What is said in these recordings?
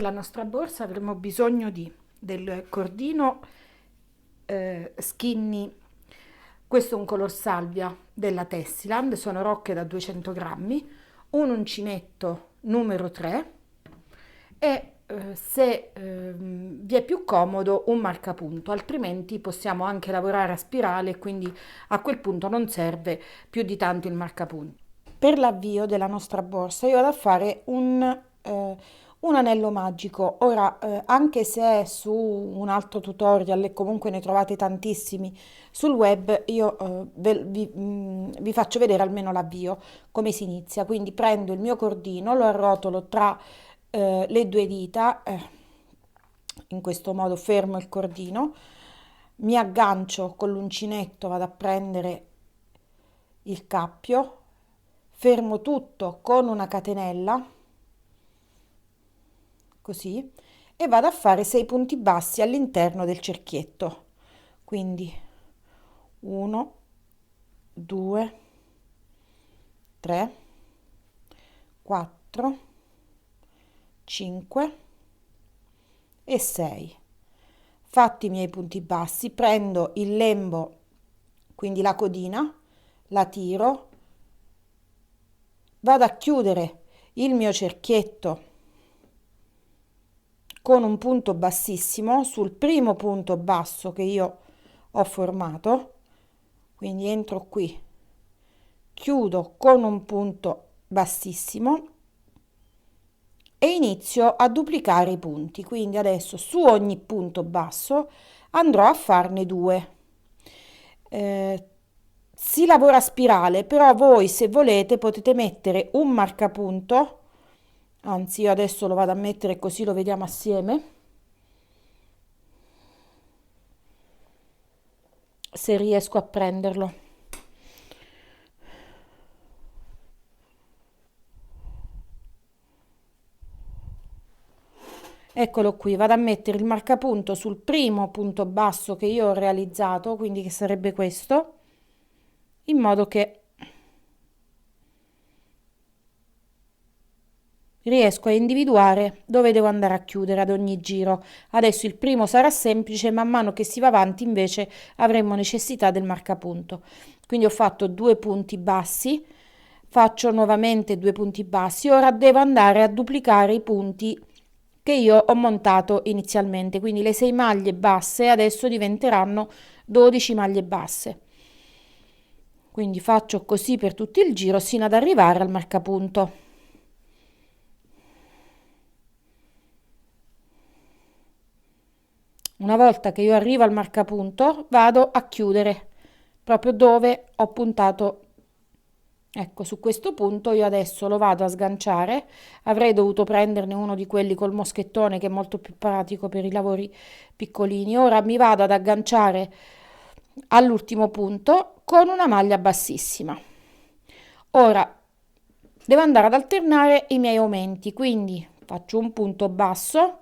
Per la nostra borsa avremo bisogno del cordino skinny, questo è un color salvia della Tessiland, sono rocche da 200 grammi, un uncinetto numero 3 e se vi è più comodo un marcapunto, altrimenti possiamo anche lavorare a spirale, quindi a quel punto non serve più di tanto il marcapunto. Per l'avvio della nostra borsa io vado a fare un anello magico. Ora, anche se è su un altro tutorial e comunque ne trovate tantissimi sul web, io vi faccio vedere almeno l'avvio, come si inizia. Quindi prendo il mio cordino, lo arrotolo tra le due dita, in questo modo fermo il cordino, mi aggancio con l'uncinetto, vado a prendere il cappio, fermo tutto con una catenella, così, e vado a fare 6 punti bassi all'interno del cerchietto. Quindi 1, 2, 3, 4, 5 e 6. Fatti i miei punti bassi, prendo il lembo, quindi la codina, la tiro, vado a chiudere il mio cerchietto con un punto bassissimo sul primo punto basso che io ho formato, quindi entro qui, chiudo con un punto bassissimo e inizio a duplicare i punti. Quindi adesso su ogni punto basso andrò a farne due. Si lavora a spirale, però voi se volete potete mettere un marcapunto, anzi io adesso lo vado a mettere così lo vediamo assieme, se riesco a prenderlo. Eccolo qui, vado a mettere il marcapunto sul primo punto basso che io ho realizzato, quindi che sarebbe questo, in modo che riesco a individuare dove devo andare a chiudere ad ogni giro. Adesso il primo sarà semplice, man mano che si va avanti invece avremo necessità del marcapunto. Quindi ho fatto 2 punti bassi, faccio nuovamente 2 punti bassi, ora devo andare a duplicare i punti che io ho montato inizialmente, quindi le 6 maglie basse adesso diventeranno 12 maglie basse. Quindi faccio così per tutto il giro sino ad arrivare al marcapunto. Una volta che io arrivo al marcapunto vado a chiudere proprio dove ho puntato. Ecco, su questo punto io adesso lo vado a sganciare. Avrei dovuto prenderne uno di quelli col moschettone che è molto più pratico per i lavori piccolini. Ora mi vado ad agganciare all'ultimo punto con una maglia bassissima. Ora devo andare ad alternare i miei aumenti, quindi faccio un punto basso,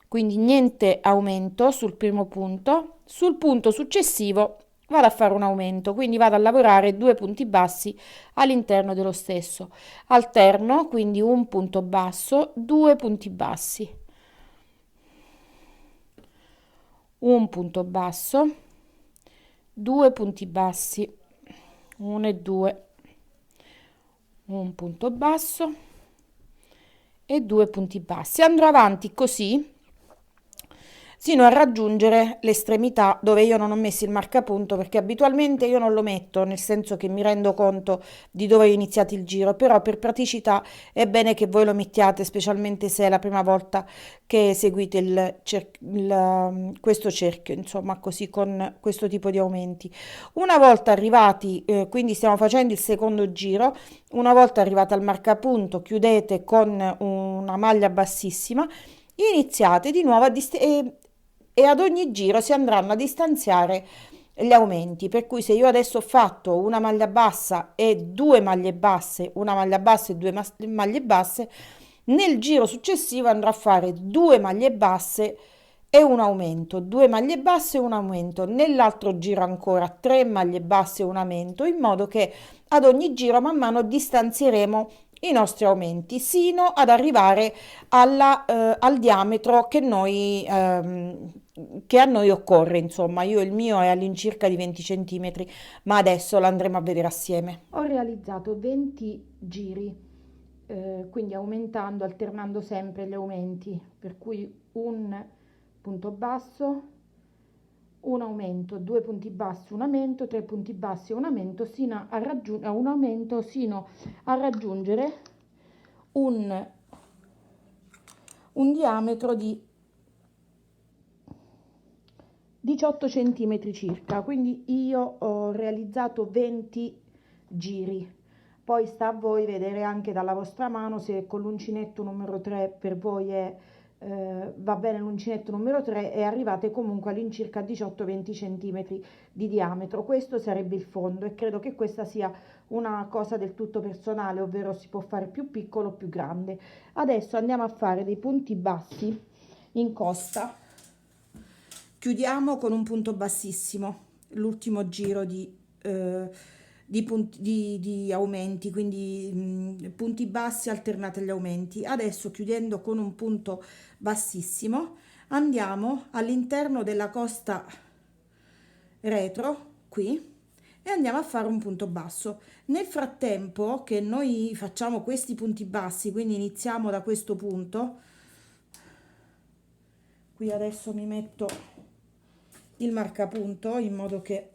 quindi niente aumento sul primo punto, sul punto successivo vado a fare un aumento, quindi vado a lavorare 2 punti bassi all'interno dello stesso, alterno, quindi un punto basso, 2 punti bassi, un punto basso, 2 punti bassi, 1 e 2, un punto basso e 2 punti bassi. Andrò avanti così sino a raggiungere l'estremità dove io non ho messo il marcapunto, perché abitualmente io non lo metto, nel senso che mi rendo conto di dove ho iniziato il giro, però per praticità è bene che voi lo mettiate, specialmente se è la prima volta che eseguite questo cerchio, insomma così con questo tipo di aumenti. Una volta arrivati, quindi stiamo facendo il secondo giro, una volta arrivata al marcapunto chiudete con una maglia bassissima, iniziate di nuovo e ad ogni giro si andranno a distanziare gli aumenti, per cui se io adesso ho fatto una maglia bassa e 2 maglie basse, una maglia bassa e 2 maglie basse, nel giro successivo andrò a fare 2 maglie basse e un aumento, 2 maglie basse e un aumento, nell'altro giro ancora 3 maglie basse e un aumento, in modo che ad ogni giro man mano distanzieremo i nostri aumenti sino ad arrivare al diametro che a noi occorre. Insomma, io il mio è all'incirca di 20 centimetri, ma adesso lo andremo a vedere assieme. Ho realizzato 20 giri, quindi aumentando, alternando sempre gli aumenti, per cui un punto basso, un aumento, due punti bassi, un aumento, tre punti bassi, un aumento, un aumento sino a raggiungere un, un diametro di 18 centimetri circa. Quindi io ho realizzato 20 giri. Poi sta a voi vedere anche dalla vostra mano se con l'uncinetto numero 3 per voi va bene l'uncinetto numero 3 e arrivate comunque all'incirca 18-20 centimetri di diametro. Questo sarebbe il fondo e credo che questa sia una cosa del tutto personale, ovvero si può fare più piccolo o più grande. Adesso andiamo a fare dei punti bassi in costa. Chiudiamo con un punto bassissimo, l'ultimo giro di aumenti, quindi punti bassi alternati agli aumenti. Adesso chiudendo con un punto bassissimo andiamo all'interno della costa retro qui e andiamo a fare un punto basso. Nel frattempo che noi facciamo questi punti bassi, quindi iniziamo da questo punto, qui adesso mi metto il marcapunto in modo che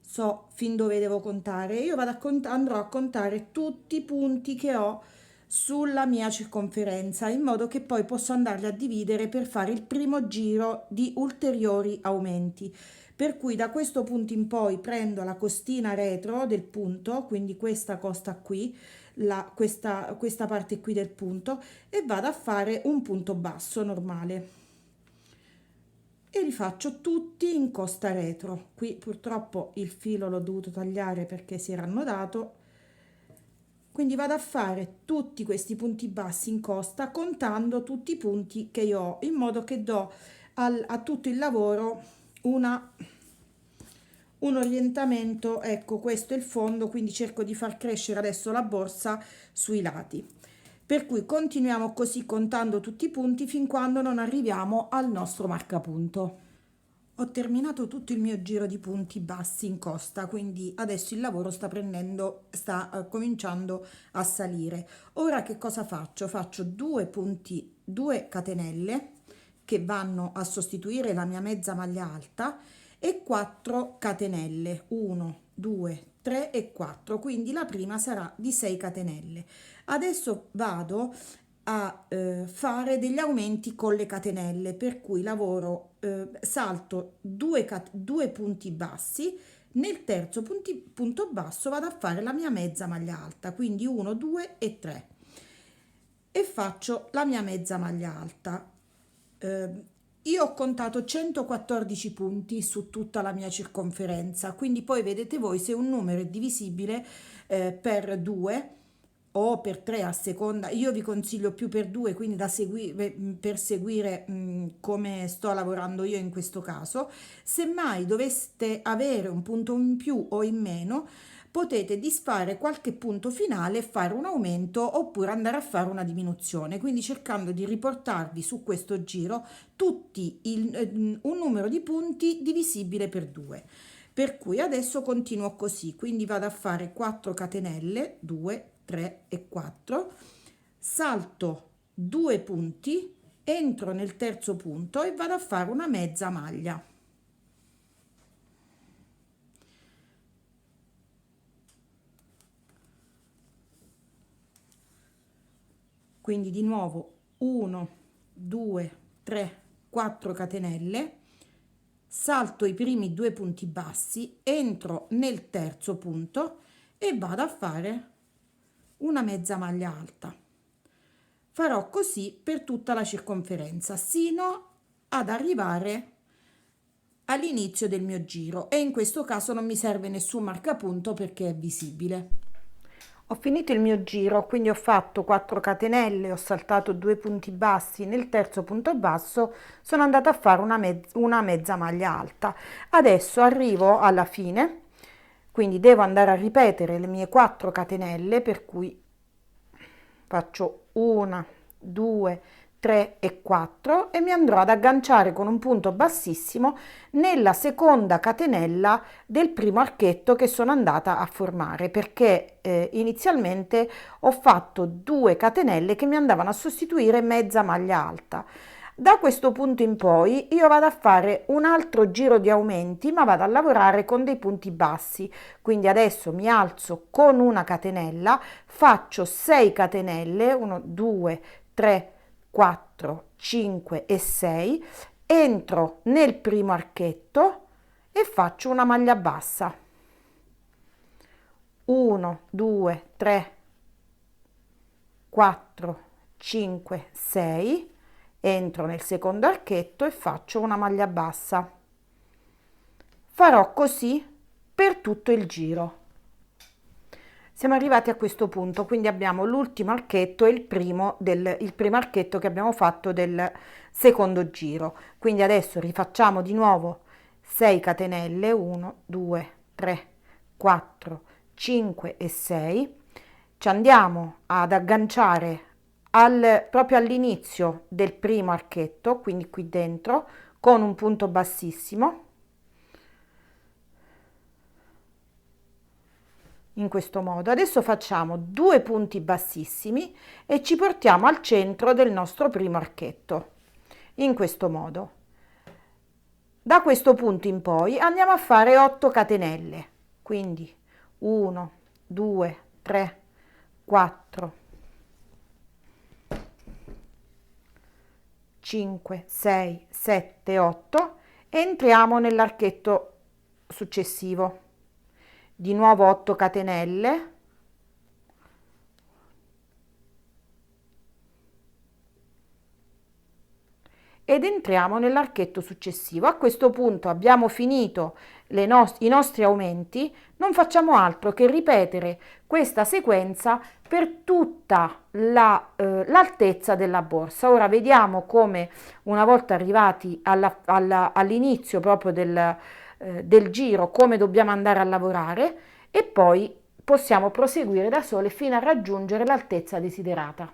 so fin dove devo contare. Io andrò a contare tutti i punti che ho sulla mia circonferenza in modo che poi posso andarli a dividere per fare il primo giro di ulteriori aumenti. Per cui da questo punto in poi prendo la costina retro del punto, quindi questa costa qui, questa parte qui del punto, e vado a fare un punto basso normale e li faccio tutti in costa retro. Qui purtroppo il filo l'ho dovuto tagliare perché si era annodato, quindi vado a fare tutti questi punti bassi in costa contando tutti i punti che io ho, in modo che do a tutto il lavoro un orientamento. Ecco, questo è il fondo, quindi cerco di far crescere adesso la borsa sui lati. Per cui continuiamo così contando tutti i punti fin quando non arriviamo al nostro marcapunto. Ho terminato tutto il mio giro di punti bassi in costa, quindi adesso il lavoro sta cominciando a salire. Ora che cosa faccio? Faccio 2 catenelle che vanno a sostituire la mia mezza maglia alta e 4 catenelle, 1, 2, 3 e 4, quindi la prima sarà di 6 catenelle. Adesso vado a fare degli aumenti con le catenelle, per cui salto 2 punti bassi, nel terzo punto basso vado a fare la mia mezza maglia alta, quindi 1, 2 e 3 e faccio la mia mezza maglia alta. Io ho contato 114 punti su tutta la mia circonferenza, quindi poi vedete voi se un numero è divisibile per 2 o per 3 a seconda. Io vi consiglio più per 2, quindi per seguire come sto lavorando io in questo caso. Se mai doveste avere un punto in più o in meno, potete disfare qualche punto finale e fare un aumento oppure andare a fare una diminuzione, quindi cercando di riportarvi su questo giro un numero di punti divisibile per 2. Per cui adesso continuo così, quindi vado a fare 4 catenelle, 2, 3 e 4, salto 2 punti, entro nel terzo punto e vado a fare una mezza maglia. Quindi di nuovo 1, 2, 3, 4 catenelle, salto i primi 2 punti bassi, entro nel terzo punto e vado a fare una mezza maglia alta. Farò così per tutta la circonferenza sino ad arrivare all'inizio del mio giro e in questo caso non mi serve nessun marcapunto perché è visibile. Ho finito il mio giro, quindi ho fatto 4 catenelle, ho saltato 2 punti bassi, nel terzo punto basso sono andata a fare una mezza maglia alta. Adesso arrivo alla fine, quindi devo andare a ripetere le mie 4 catenelle, per cui faccio 1, 2, 3 e 4 e mi andrò ad agganciare con un punto bassissimo nella seconda catenella del primo archetto che sono andata a formare, perché inizialmente ho fatto 2 catenelle che mi andavano a sostituire mezza maglia alta. Da questo punto in poi io vado a fare un altro giro di aumenti, ma vado a lavorare con dei punti bassi. Quindi adesso mi alzo con una catenella, faccio 6 catenelle, 1, 2, 3, 4, 5 e 6, entro nel primo archetto e faccio una maglia bassa. 1, 2, 3, 4, 5, 6, entro nel secondo archetto e faccio una maglia bassa. Farò così per tutto il giro. Siamo arrivati a questo punto, quindi abbiamo l'ultimo archetto e il primo archetto che abbiamo fatto del secondo giro. Quindi adesso rifacciamo di nuovo 6 catenelle, 1, 2, 3, 4, 5 e 6. Ci andiamo ad agganciare proprio all'inizio del primo archetto, quindi qui dentro, con un punto bassissimo, in questo modo. Adesso facciamo 2 punti bassissimi e ci portiamo al centro del nostro primo archetto, in questo modo. Da questo punto in poi andiamo a fare 8 catenelle, quindi 1, 2, 3, 4, 5, 6, 7, 8, entriamo nell'archetto successivo. Di nuovo 8 catenelle, ed entriamo nell'archetto successivo. A questo punto abbiamo finito i nostri aumenti, non facciamo altro che ripetere questa sequenza per tutta l'altezza della borsa. Ora vediamo come, una volta arrivati all'inizio proprio del giro, come dobbiamo andare a lavorare, e poi possiamo proseguire da sole fino a raggiungere l'altezza desiderata.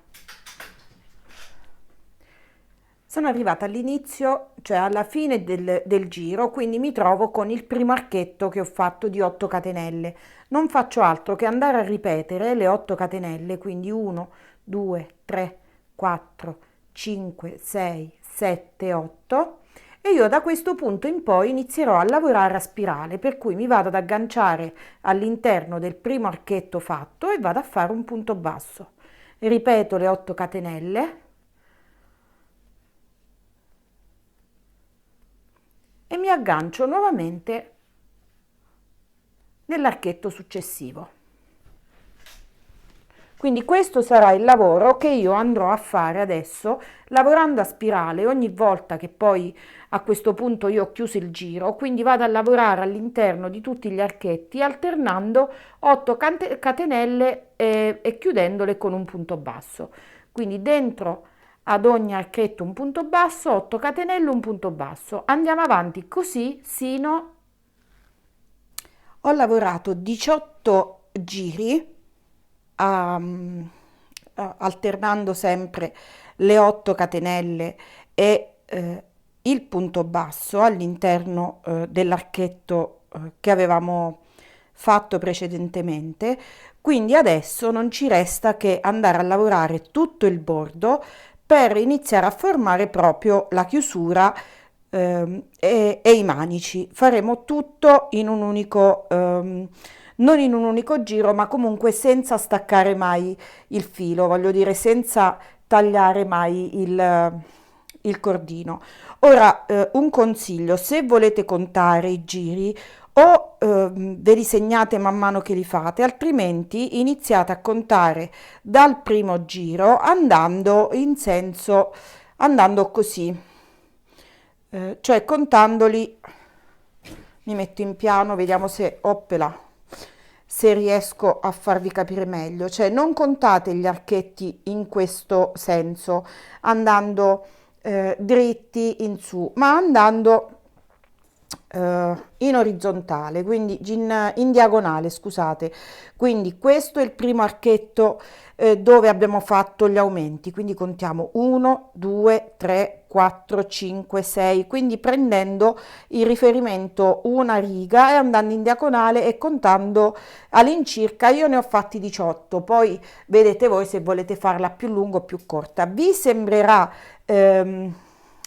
Sono arrivata all'inizio, cioè alla fine del giro, quindi mi trovo con il primo archetto che ho fatto di 8 catenelle. Non faccio altro che andare a ripetere le 8 catenelle, quindi 1, 2, 3, 4, 5, 6, 7, 8, e io da questo punto in poi inizierò a lavorare a spirale, per cui mi vado ad agganciare all'interno del primo archetto fatto e vado a fare un punto basso. Ripeto le 8 catenelle e mi aggancio nuovamente nell'archetto successivo. Quindi questo sarà il lavoro che io andrò a fare adesso, lavorando a spirale ogni volta che poi a questo punto io ho chiuso il giro, quindi vado a lavorare all'interno di tutti gli archetti alternando 8 catenelle e chiudendole con un punto basso. Quindi dentro ad ogni archetto un punto basso, 8 catenelle, un punto basso. Andiamo avanti così sino... Ho lavorato 18 giri alternando sempre le 8 catenelle e il punto basso all'interno dell'archetto che avevamo fatto precedentemente. Quindi adesso non ci resta che andare a lavorare tutto il bordo per iniziare a formare proprio la chiusura e i manici. Faremo tutto in un unico non in un unico giro, ma comunque senza staccare mai il filo, voglio dire senza tagliare mai il cordino. Ora un consiglio: se volete contare i giri o ve li segnate man mano che li fate, altrimenti iniziate a contare dal primo giro andando così, cioè contandoli. Mi metto in piano, vediamo se riesco a farvi capire meglio. Cioè non contate gli archetti in questo senso, andando dritti in su, ma andando in orizzontale, quindi in diagonale, scusate. Quindi questo è il primo archetto dove abbiamo fatto gli aumenti, quindi contiamo 1, 2, 3, 4, 5, 6, quindi prendendo il riferimento una riga e andando in diagonale e contando all'incirca. Io ne ho fatti 18, poi vedete voi se volete farla più lunga o più corta. Vi sembrerà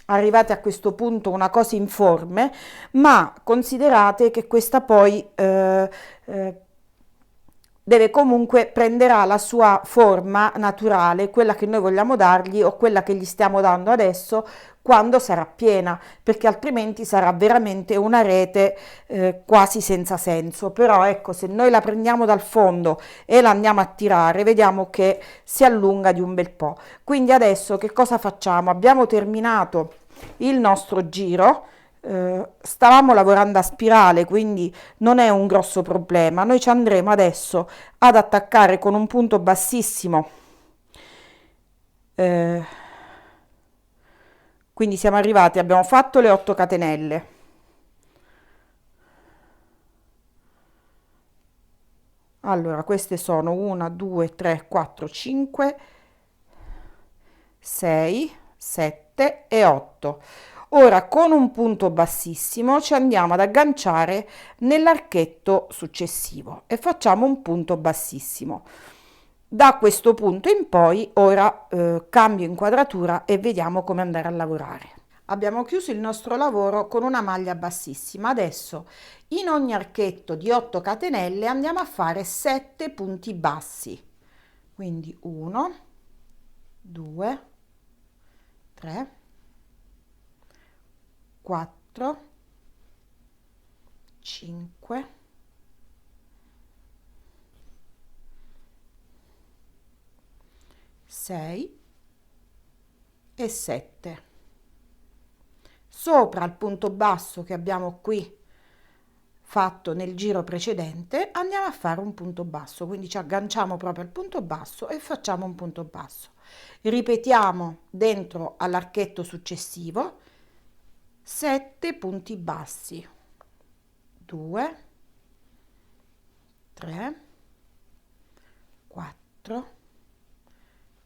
arrivate a questo punto una cosa informe, ma considerate che questa poi deve comunque prenderà la sua forma naturale, quella che noi vogliamo dargli o quella che gli stiamo dando adesso quando sarà piena, perché altrimenti sarà veramente una rete quasi senza senso. Però ecco, se noi la prendiamo dal fondo e la andiamo a tirare, vediamo che si allunga di un bel po'. Quindi adesso che cosa facciamo? Abbiamo terminato il nostro giro. Stavamo lavorando a spirale, quindi non è un grosso problema. Noi ci andremo adesso ad attaccare con un punto bassissimo, eh, quindi siamo arrivati, abbiamo fatto le 8 catenelle. Allora, queste sono 1, 2, 3, 4, 5, 6, 7 e 8. Ora con un punto bassissimo ci andiamo ad agganciare nell'archetto successivo e facciamo un punto bassissimo. Da questo punto in poi ora cambio inquadratura e vediamo come andare a lavorare. Abbiamo chiuso il nostro lavoro con una maglia bassissima. Adesso in ogni archetto di 8 catenelle andiamo a fare 7 punti bassi. Quindi 1, 2, 3, 4, 5, 6 e 7. Sopra il punto basso che abbiamo qui fatto nel giro precedente andiamo a fare un punto basso, quindi ci agganciamo proprio al punto basso e facciamo un punto basso. Ripetiamo dentro all'archetto successivo 7 punti bassi, 2, 3, 4,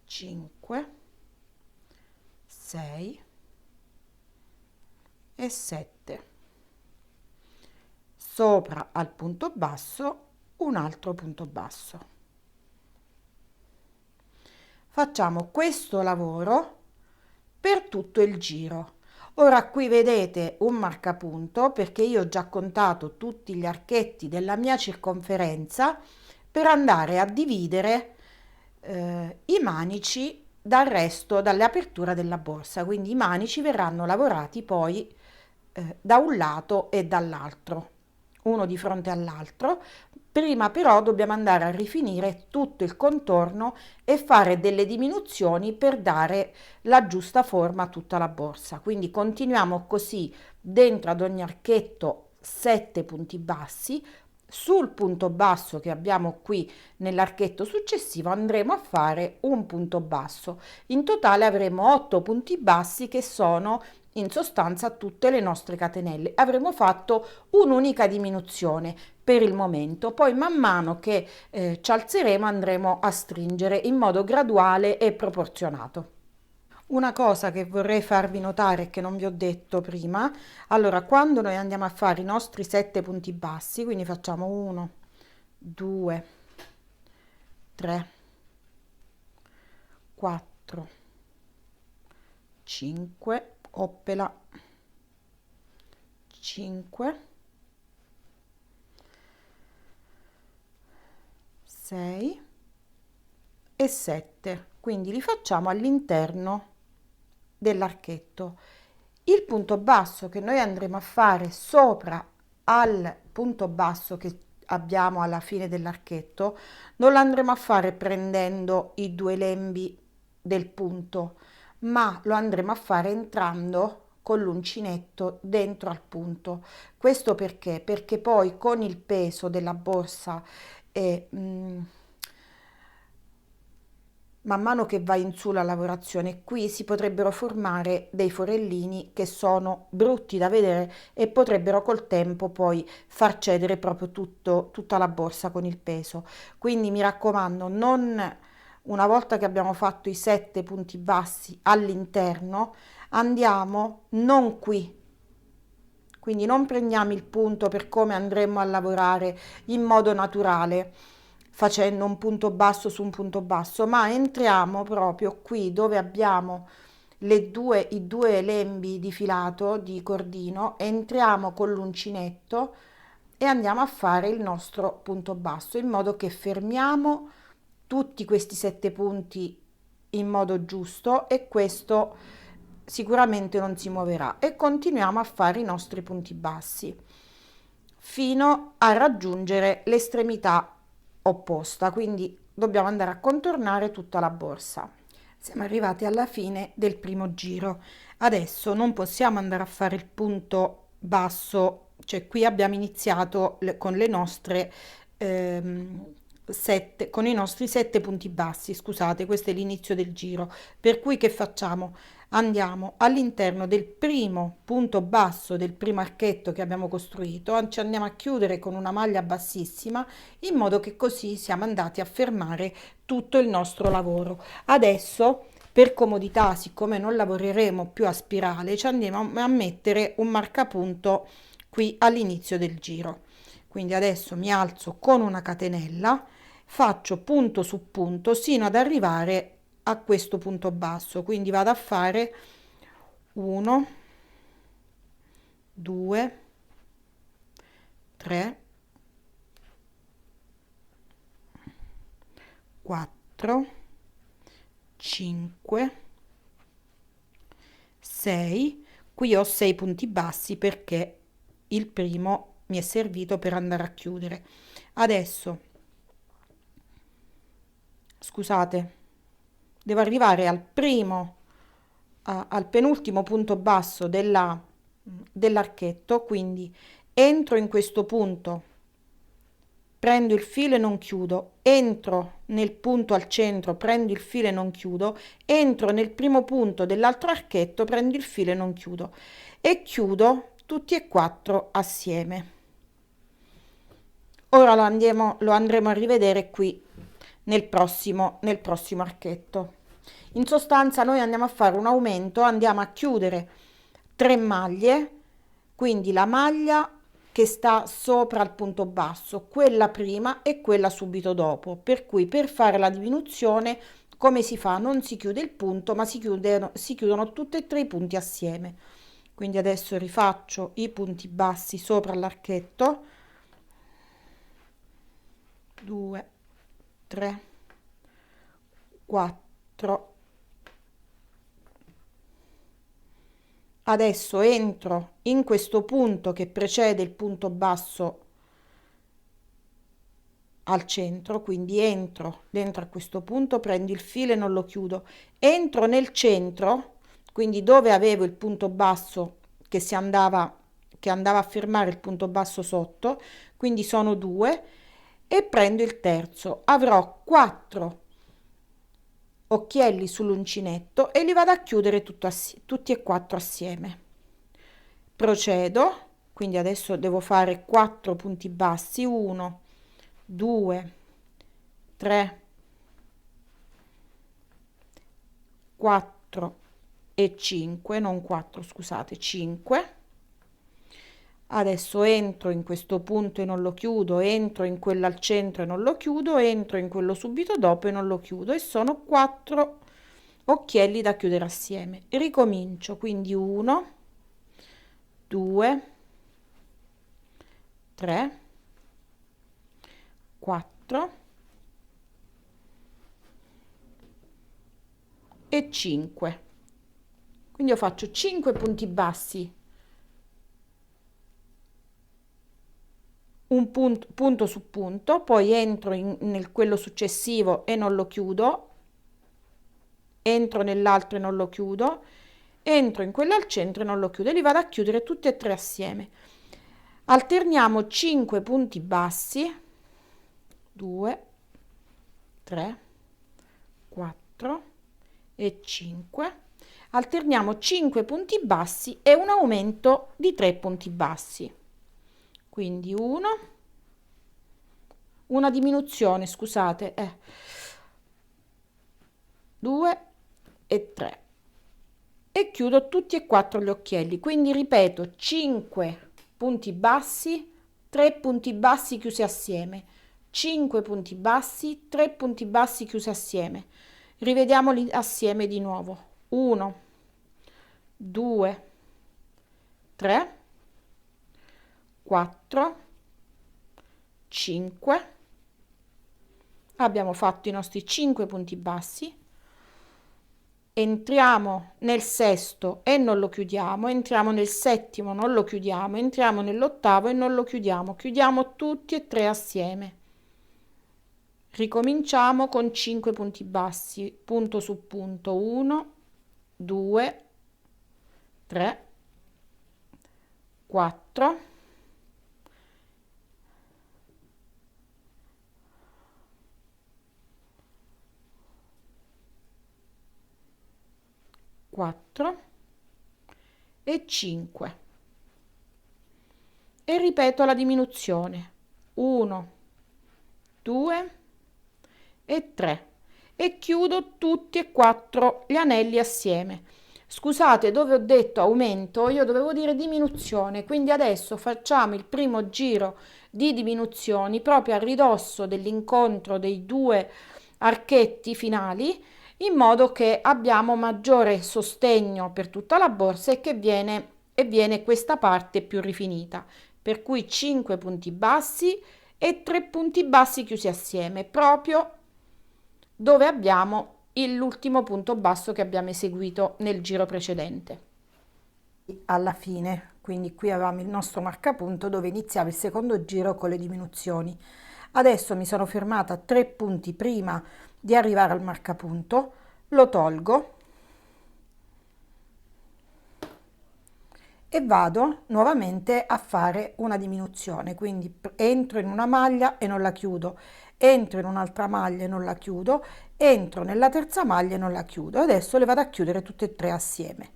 5, 6 e 7. Sopra al punto basso un altro punto basso. Facciamo questo lavoro per tutto il giro. Ora qui vedete un marcapunto perché io ho già contato tutti gli archetti della mia circonferenza per andare a dividere i manici dal resto, dalle aperture della borsa. Quindi i manici verranno lavorati poi da un lato e dall'altro, uno di fronte all'altro. Prima però dobbiamo andare a rifinire tutto il contorno e fare delle diminuzioni per dare la giusta forma a tutta la borsa. Quindi continuiamo così dentro ad ogni archetto 7 punti bassi. Sul punto basso che abbiamo qui nell'archetto successivo andremo a fare un punto basso. In totale avremo 8 punti bassi che sono in sostanza tutte le nostre catenelle. Avremo fatto un'unica diminuzione per il momento, poi man mano che ci alzeremo andremo a stringere in modo graduale e proporzionato. Una cosa che vorrei farvi notare e che non vi ho detto prima, allora quando noi andiamo a fare i nostri 7 punti bassi, quindi facciamo 1, 2, 3, 4, 5, oppela, 5, 6 e 7, quindi li facciamo all'interno dell'archetto. Il punto basso che noi andremo a fare sopra al punto basso che abbiamo alla fine dell'archetto non lo andremo a fare prendendo i due lembi del punto, ma lo andremo a fare entrando con l'uncinetto dentro al punto. Questo perché? Perché poi con il peso della borsa e man mano che va in su la lavorazione, qui si potrebbero formare dei forellini che sono brutti da vedere e potrebbero col tempo poi far cedere proprio tutta la borsa con il peso. Quindi mi raccomando, non una volta che abbiamo fatto i 7 punti bassi all'interno, andiamo non qui. Quindi non prendiamo il punto per come andremo a lavorare in modo naturale, facendo un punto basso su un punto basso, ma entriamo proprio qui dove abbiamo i due lembi di filato di cordino, entriamo con l'uncinetto e andiamo a fare il nostro punto basso, in modo che fermiamo tutti questi 7 punti in modo giusto e questo sicuramente non si muoverà, e continuiamo a fare i nostri punti bassi fino a raggiungere l'estremità opposta, quindi dobbiamo andare a contornare tutta la borsa. Siamo arrivati alla fine del primo giro. Adesso non possiamo andare a fare il punto basso, cioè qui abbiamo iniziato con le nostre con i nostri 7 punti bassi, scusate, questo è l'inizio del giro, per cui che facciamo? Andiamo all'interno del primo punto basso del primo archetto che abbiamo costruito, ci andiamo a chiudere con una maglia bassissima, in modo che così siamo andati a fermare tutto il nostro lavoro. Adesso, per comodità, siccome non lavoreremo più a spirale, ci andiamo a mettere un marcapunto qui all'inizio del giro. Quindi adesso mi alzo con una catenella, faccio punto su punto sino ad arrivare a questo punto basso, quindi vado a fare 1, 2, 3, 4, 5, 6. Qui ho 6 punti bassi perché il primo mi è servito per andare a chiudere. Adesso, scusate, devo arrivare al al penultimo punto basso dell'archetto, quindi entro in questo punto, prendo il filo e non chiudo, entro nel punto al centro, prendo il filo e non chiudo, entro nel primo punto dell'altro archetto, prendo il filo e non chiudo e chiudo tutti e quattro assieme. Ora lo andremo a rivedere qui nel prossimo archetto. In sostanza noi andiamo a fare un aumento, andiamo a chiudere 3 maglie, quindi la maglia che sta sopra il punto basso, quella prima e quella subito dopo, per cui per fare la diminuzione come si fa? Non si chiude il punto, ma si chiudono tutti e tre i punti assieme. Quindi adesso rifaccio i punti bassi sopra l'archetto, 2, 3, 4. Adesso entro in questo punto che precede il punto basso al centro, quindi entro dentro a questo punto, prendo il filo e non lo chiudo, entro nel centro, quindi dove avevo il punto basso che andava a fermare il punto basso sotto, quindi sono 2, e prendo il terzo. Avrò 4 occhielli sull'uncinetto e li vado a chiudere tutti e 4 assieme. Procedo, quindi adesso devo fare 4 punti bassi, 1, 2, 3, 4 e 5, non 4, scusate, 5. Adesso entro in questo punto e non lo chiudo, entro in quello al centro e non lo chiudo, entro in quello subito dopo e non lo chiudo, e sono 4 occhielli da chiudere assieme. Ricomincio, quindi 1, 2, 3, 4 e 5. Quindi io faccio 5 punti bassi, un punto su punto, poi entro nel quello successivo e non lo chiudo, entro nell'altro e non lo chiudo, entro in quello al centro e non lo chiudo, e li vado a chiudere tutti e tre assieme. Alterniamo 5 punti bassi, 2, 3, 4, 4 e 5. Alterniamo 5 punti bassi e un aumento di 3 punti bassi. Quindi una diminuzione, scusate, 2 e 3. E chiudo tutti e 4 gli occhielli. Quindi ripeto, 5 punti bassi, 3 punti bassi chiusi assieme, 5 punti bassi, 3 punti bassi chiusi assieme. Rivediamoli assieme di nuovo. 1, 2, 3, 4, 5. Abbiamo fatto i nostri 5 punti bassi. Entriamo nel sesto e non lo chiudiamo, entriamo nel settimo, non lo chiudiamo, entriamo nell'ottavo e non lo chiudiamo. Chiudiamo tutti e 3 assieme. Ricominciamo con 5 punti bassi, punto su punto, 1, 2, 3, 4, 4 e 5. E ripeto la diminuzione. 1, 2 e 3. E chiudo tutti e 4 gli anelli assieme. Scusate, dove ho detto aumento, io dovevo dire diminuzione, quindi adesso facciamo il primo giro di diminuzioni proprio a ridosso dell'incontro dei due archetti finali, in modo che abbiamo maggiore sostegno per tutta la borsa e che viene questa parte più rifinita. Per cui 5 punti bassi e 3 punti bassi chiusi assieme, proprio dove abbiamo l'ultimo punto basso che abbiamo eseguito nel giro precedente. Alla fine, quindi qui avevamo il nostro marcapunto dove iniziava il secondo giro con le diminuzioni. Adesso mi sono fermata a 3 punti prima di arrivare al marcapunto, lo tolgo e vado nuovamente a fare una diminuzione, quindi entro in una maglia e non la chiudo, entro in un'altra maglia e non la chiudo, entro nella terza maglia e non la chiudo. Adesso le vado a chiudere tutte e 3 assieme.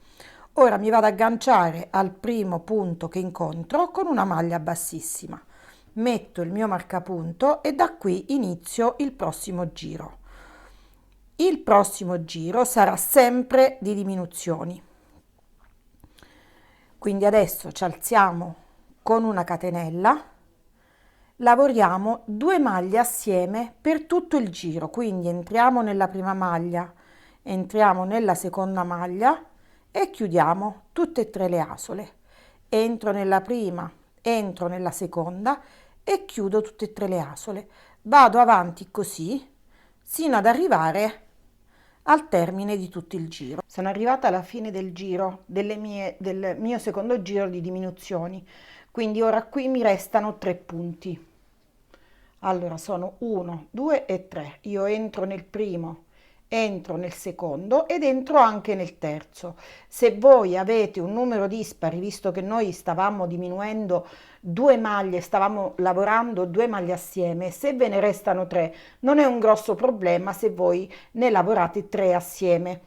Ora mi vado ad agganciare al primo punto che incontro con una maglia bassissima, metto il mio marcapunto e da qui inizio il prossimo giro. Il prossimo giro sarà sempre di diminuzioni. Quindi adesso ci alziamo con una catenella, lavoriamo 2 maglie assieme per tutto il giro, quindi entriamo nella prima maglia, entriamo nella seconda maglia e chiudiamo tutte e 3 le asole. Entro nella prima, entro nella seconda e chiudo tutte e 3 le asole. Vado avanti così sino ad arrivare al termine di tutto il giro. Sono arrivata alla fine del giro, del mio secondo giro di diminuzioni, quindi ora qui mi restano 3 punti. Allora sono 1, 2 e 3. Io entro nel primo, entro nel secondo ed entro anche nel terzo. Se voi avete un numero dispari, visto che noi stavamo diminuendo 2 maglie, stavamo lavorando 2 maglie assieme, se ve ne restano 3 non è un grosso problema se voi ne lavorate 3 assieme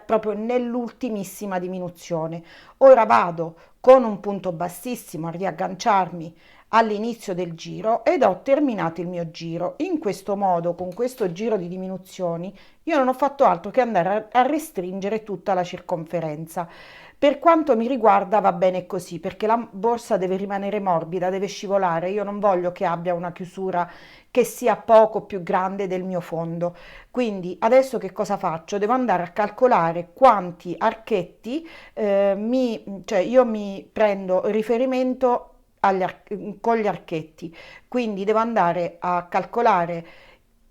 proprio nell'ultimissima diminuzione. Ora vado con un punto bassissimo a riagganciarmi all'inizio del giro ed ho terminato il mio giro. In questo modo, con questo giro di diminuzioni, io non ho fatto altro che andare a restringere tutta la circonferenza. Per quanto mi riguarda va bene così, perché la borsa deve rimanere morbida, deve scivolare. Io non voglio che abbia una chiusura che sia poco più grande del mio fondo. Quindi adesso che cosa faccio? Devo andare a calcolare quanti archetti cioè io mi prendo riferimento con gli archetti, quindi devo andare a calcolare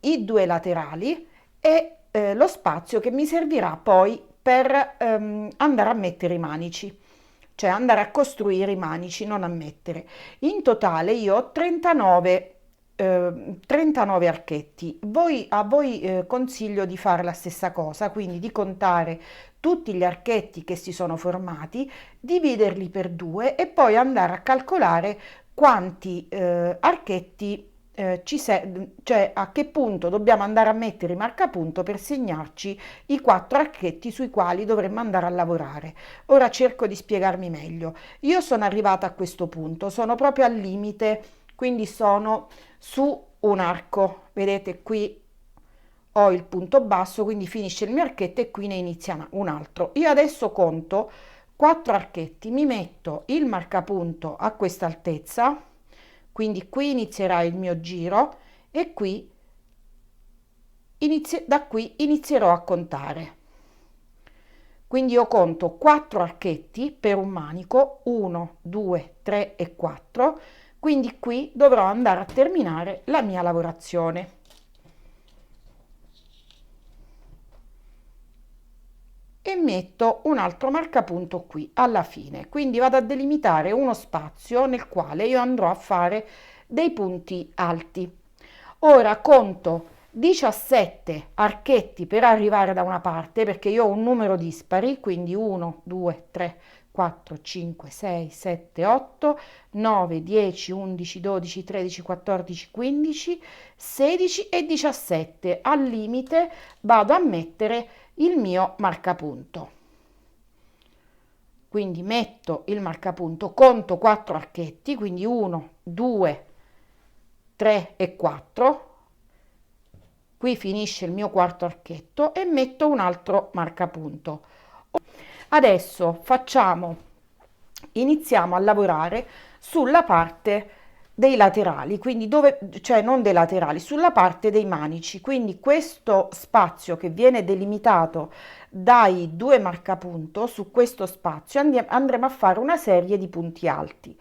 i 2 laterali e lo spazio che mi servirà poi per andare a mettere i manici, cioè andare a costruire i manici, non a mettere. In totale io ho 39 archetti. A voi consiglio di fare la stessa cosa, quindi di contare tutti gli archetti che si sono formati, dividerli per 2 e poi andare a calcolare quanti archetti cioè a che punto dobbiamo andare a mettere i marcapunto per segnarci i 4 archetti sui quali dovremmo andare a lavorare. Ora cerco di spiegarmi meglio. Io sono arrivata a questo punto, sono proprio al limite, quindi sono su un arco. Vedete qui ho il punto basso, quindi finisce il mio archetto e qui ne inizia un altro. Io adesso conto 4 archetti, mi metto il marcapunto a questa altezza, quindi qui inizierà il mio giro e qui da qui inizierò a contare. Quindi io conto 4 archetti per un manico, 1, 2, 3 e 4, quindi qui dovrò andare a terminare la mia lavorazione. E metto un altro marcapunto qui alla fine, quindi vado a delimitare uno spazio nel quale io andrò a fare dei punti alti. Ora conto 17 archetti per arrivare da una parte, perché io ho un numero dispari, quindi 1, 2, 3, 4, 5, 6, 7, 8, 9, 10, 11, 12, 13, 14, 15, 16 e 17. Al limite vado a mettere il mio marcapunto. Quindi metto il marcapunto, conto 4 archetti, quindi 1, 2, 3 e 4. Qui finisce il mio quarto archetto e metto un altro marcapunto. Adesso iniziamo a lavorare sulla parte dei laterali, quindi cioè non dei laterali, sulla parte dei manici. Quindi questo spazio che viene delimitato dai 2 marcapunto, su questo spazio andremo a fare una serie di punti alti.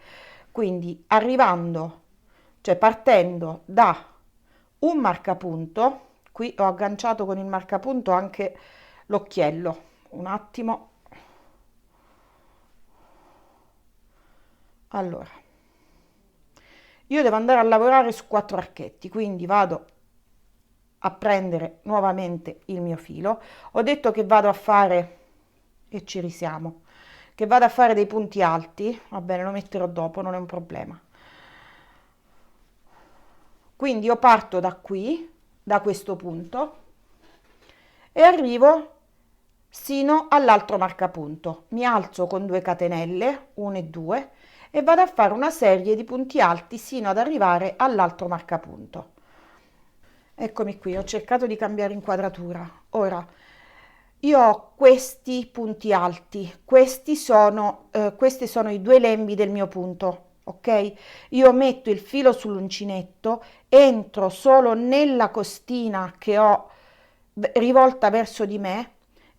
Quindi cioè partendo da un marcapunto, qui ho agganciato con il marcapunto anche l'occhiello, un attimo. Allora, io devo andare a lavorare su 4 archetti, quindi vado a prendere nuovamente il mio filo. Ho detto che vado a fare, e ci risiamo, che vado a fare dei punti alti, va bene, lo metterò dopo, non è un problema. Quindi io parto da qui, da questo punto, e arrivo sino all'altro marcapunto. Mi alzo con 2 catenelle, 1 e 2, e vado a fare una serie di punti alti sino ad arrivare all'altro marcapunto. Eccomi qui, ho cercato di cambiare inquadratura. Ora, io ho questi punti alti, questi sono i 2 lembi del mio punto, ok? Io metto il filo sull'uncinetto, entro solo nella costina che ho rivolta verso di me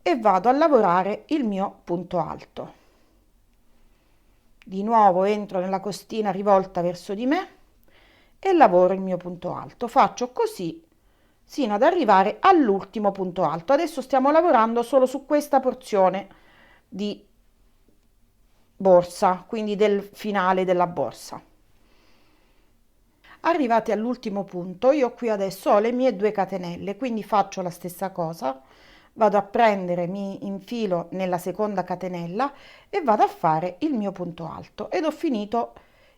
e vado a lavorare il mio punto alto. Di nuovo entro nella costina rivolta verso di me e lavoro il mio punto alto. Faccio così sino ad arrivare all'ultimo punto alto. Adesso stiamo lavorando solo su questa porzione di borsa, quindi del finale della borsa. Arrivati all'ultimo punto, io qui adesso ho le mie 2 catenelle, quindi faccio la stessa cosa, vado a prendere, mi infilo nella seconda catenella e vado a fare il mio punto alto ed ho finito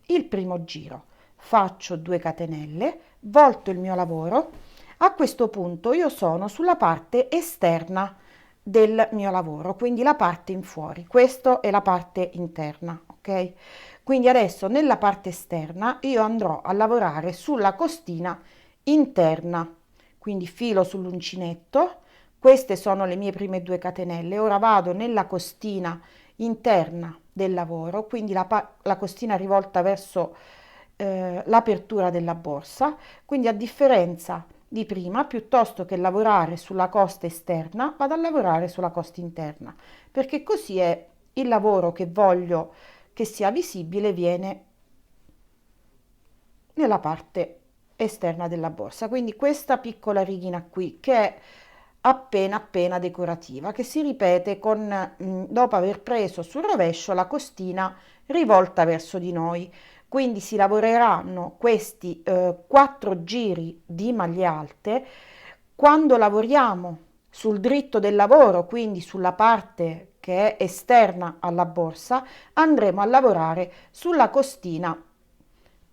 il primo giro. Faccio 2 catenelle, volto il mio lavoro. A questo punto io sono sulla parte esterna del mio lavoro, quindi la parte in fuori. Questa è la parte interna, ok? Quindi adesso nella parte esterna io andrò a lavorare sulla costina interna, quindi filo sull'uncinetto. Queste sono le mie prime 2 catenelle. Ora vado nella costina interna del lavoro, quindi la costina rivolta verso l'apertura della borsa. Quindi a differenza di prima, piuttosto che lavorare sulla costa esterna, vado a lavorare sulla costa interna, perché così è il lavoro che voglio che sia visibile, viene nella parte esterna della borsa. Quindi questa piccola righina qui, che è appena decorativa, che si ripete dopo aver preso sul rovescio la costina rivolta verso di noi. Quindi si lavoreranno questi 4 giri di maglie alte. Quando lavoriamo sul dritto del lavoro, quindi sulla parte che è esterna alla borsa, andremo a lavorare sulla costina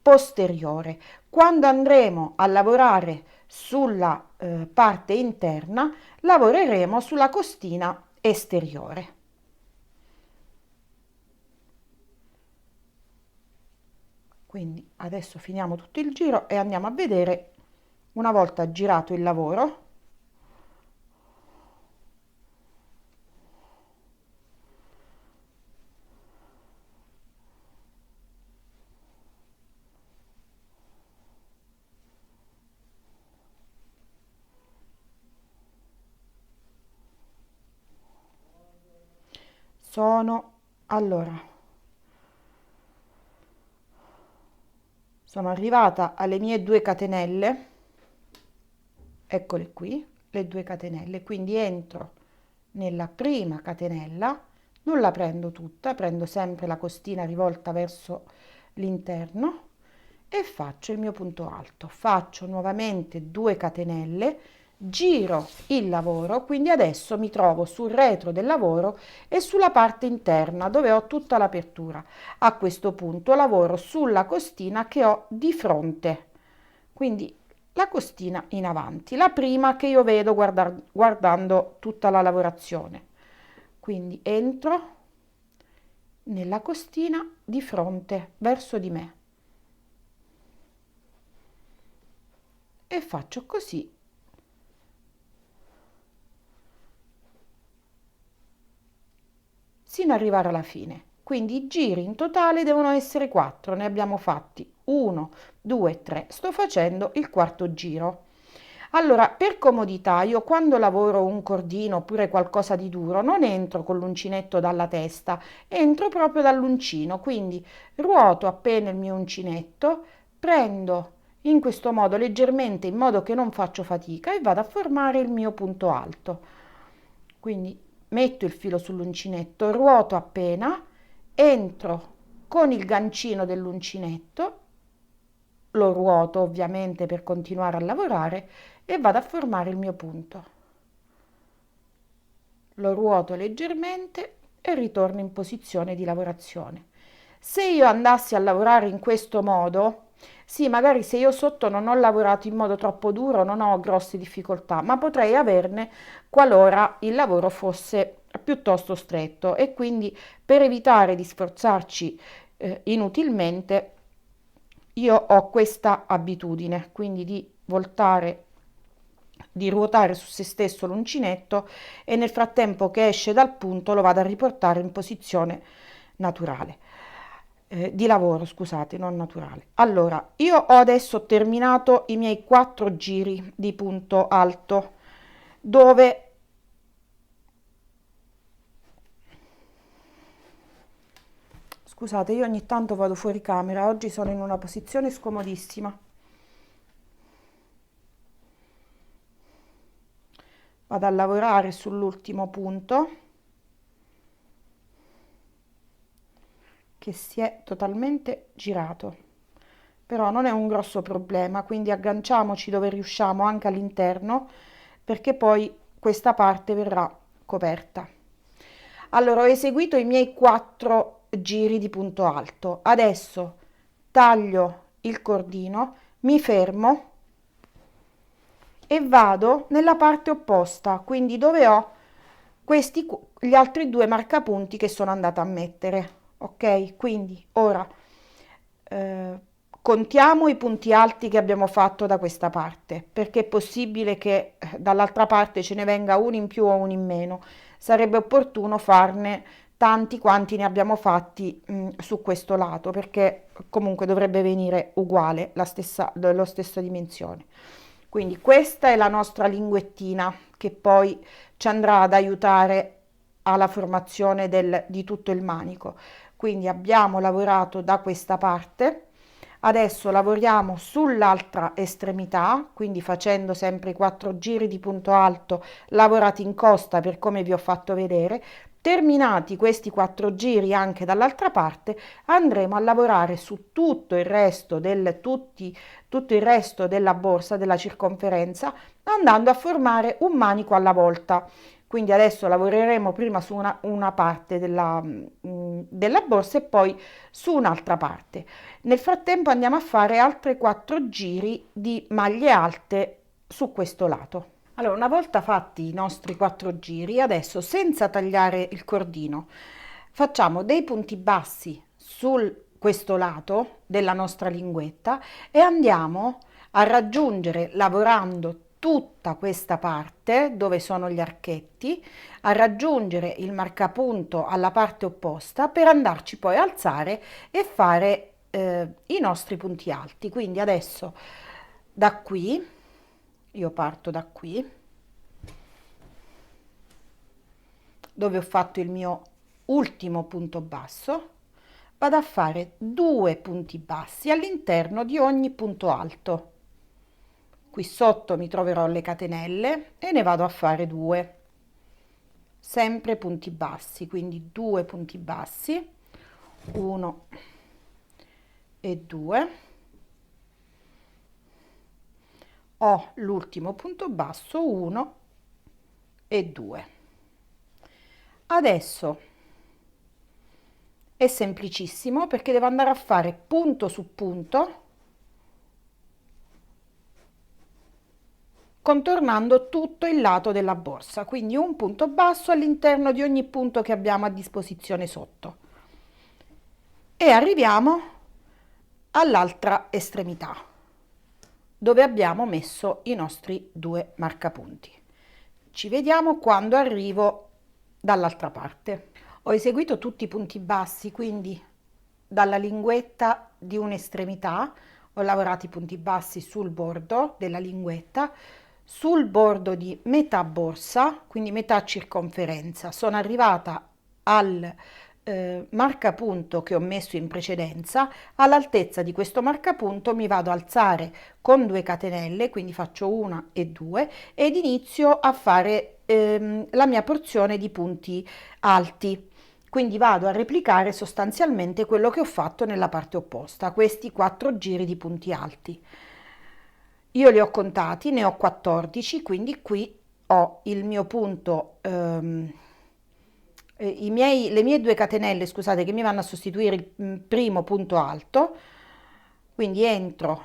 posteriore. Quando andremo a lavorare sulla parte interna, lavoreremo sulla costina esteriore. Quindi adesso finiamo tutto il giro e andiamo a vedere, una volta girato il lavoro, sono arrivata alle mie 2 catenelle, eccole qui, le 2 catenelle, quindi entro nella prima catenella, non la prendo tutta, prendo sempre la costina rivolta verso l'interno e faccio il mio punto alto. Faccio nuovamente 2 catenelle, giro il lavoro, quindi adesso mi trovo sul retro del lavoro e sulla parte interna dove ho tutta l'apertura. A questo punto lavoro sulla costina che ho di fronte, quindi la costina in avanti, la prima che io vedo guardando tutta la lavorazione. Quindi entro nella costina di fronte verso di me e faccio così sino ad arrivare alla fine. Quindi i giri in totale devono essere 4, ne abbiamo fatti 1, 2, 3. Sto facendo il quarto giro. Allora, per comodità, io quando lavoro un cordino oppure qualcosa di duro, non entro con l'uncinetto dalla testa, entro proprio dall'uncino, quindi ruoto appena il mio uncinetto, prendo in questo modo leggermente in modo che non faccio fatica e vado a formare il mio punto alto. Quindi metto il filo sull'uncinetto, ruoto appena, entro con il gancino dell'uncinetto, lo ruoto ovviamente per continuare a lavorare e vado a formare il mio punto. Lo ruoto leggermente e ritorno in posizione di lavorazione. Se io andassi a lavorare in questo modo, sì, magari se io sotto non ho lavorato in modo troppo duro, non ho grosse difficoltà, ma potrei averne qualora il lavoro fosse piuttosto stretto e quindi per evitare di sforzarci inutilmente, io ho questa abitudine, quindi di ruotare su se stesso l'uncinetto e nel frattempo che esce dal punto lo vado a riportare in posizione naturale. Di lavoro, scusate, non naturale. Allora, io ho adesso terminato i miei 4 giri di punto alto, dove scusate, io ogni tanto vado fuori camera, oggi sono in una posizione scomodissima. Vado a lavorare sull'ultimo punto che si è totalmente girato, però non è un grosso problema, quindi agganciamoci dove riusciamo anche all'interno perché poi questa parte verrà coperta. Allora, ho eseguito i miei 4 giri di punto alto, adesso taglio il cordino, mi fermo e vado nella parte opposta, quindi dove ho gli altri 2 marcapunti che sono andata a mettere. Ok, quindi ora eh, contiamo i punti alti che abbiamo fatto da questa parte, perché è possibile che dall'altra parte ce ne venga uno in più o uno in meno. Sarebbe opportuno farne tanti quanti ne abbiamo fatti su questo lato, perché comunque dovrebbe venire uguale, la stessa dimensione. Quindi questa è la nostra linguettina che poi ci andrà ad aiutare alla formazione di tutto il manico. Quindi abbiamo lavorato da questa parte, adesso lavoriamo sull'altra estremità, quindi facendo sempre i 4 giri di punto alto lavorati in costa per come vi ho fatto vedere. Terminati questi 4 giri anche dall'altra parte, andremo a lavorare su tutto il resto tutto il resto della borsa, della circonferenza, andando a formare un manico alla volta. Quindi adesso lavoreremo prima su una parte della borsa e poi su un'altra parte. Nel frattempo andiamo a fare altri 4 giri di maglie alte su questo lato. Allora, una volta fatti i nostri 4 giri, adesso senza tagliare il cordino, facciamo dei punti bassi su questo lato della nostra linguetta e andiamo a raggiungere, lavorando tutta questa parte dove sono gli archetti, a raggiungere il marcapunto alla parte opposta per andarci poi a alzare e fare i nostri punti alti. Quindi adesso da qui, io parto da qui, dove ho fatto il mio ultimo punto basso, vado a fare 2 punti bassi all'interno di ogni punto alto. Qui sotto mi troverò le catenelle e ne vado a fare 2, sempre punti bassi, quindi 2 punti bassi, 1 e 2. Ho l'ultimo punto basso, 1 e 2. Adesso è semplicissimo perché devo andare a fare punto su punto, contornando tutto il lato della borsa, quindi un punto basso all'interno di ogni punto che abbiamo a disposizione sotto. E arriviamo all'altra estremità, dove abbiamo messo i nostri 2 marcapunti. Ci vediamo quando arrivo dall'altra parte. Ho eseguito tutti i punti bassi, quindi dalla linguetta di un'estremità ho lavorato i punti bassi sul bordo della linguetta, sul bordo di metà borsa, quindi metà circonferenza. Sono arrivata al marcapunto che ho messo in precedenza. All'altezza di questo marcapunto mi vado ad alzare con 2 catenelle, quindi faccio 1 e 2 ed inizio a fare la mia porzione di punti alti. Quindi vado a replicare sostanzialmente quello che ho fatto nella parte opposta, questi 4 giri di punti alti. Io li ho contati, ne ho 14, quindi qui ho il mio punto, le mie 2 catenelle, scusate, che mi vanno a sostituire il primo punto alto, quindi entro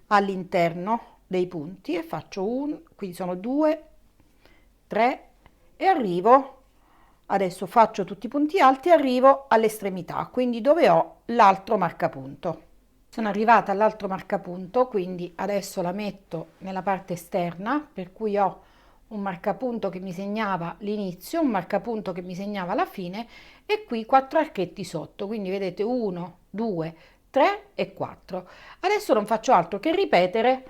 all'interno dei punti e faccio 1, quindi sono 2, 3 e arrivo. Adesso faccio tutti i punti alti e arrivo all'estremità, quindi dove ho l'altro marcapunto. Sono arrivata all'altro marcapunto, quindi adesso la metto nella parte esterna, per cui ho un marcapunto che mi segnava l'inizio, un marcapunto che mi segnava la fine e qui 4 archetti sotto, quindi vedete 1, 2, 3 e 4. Adesso non faccio altro che ripetere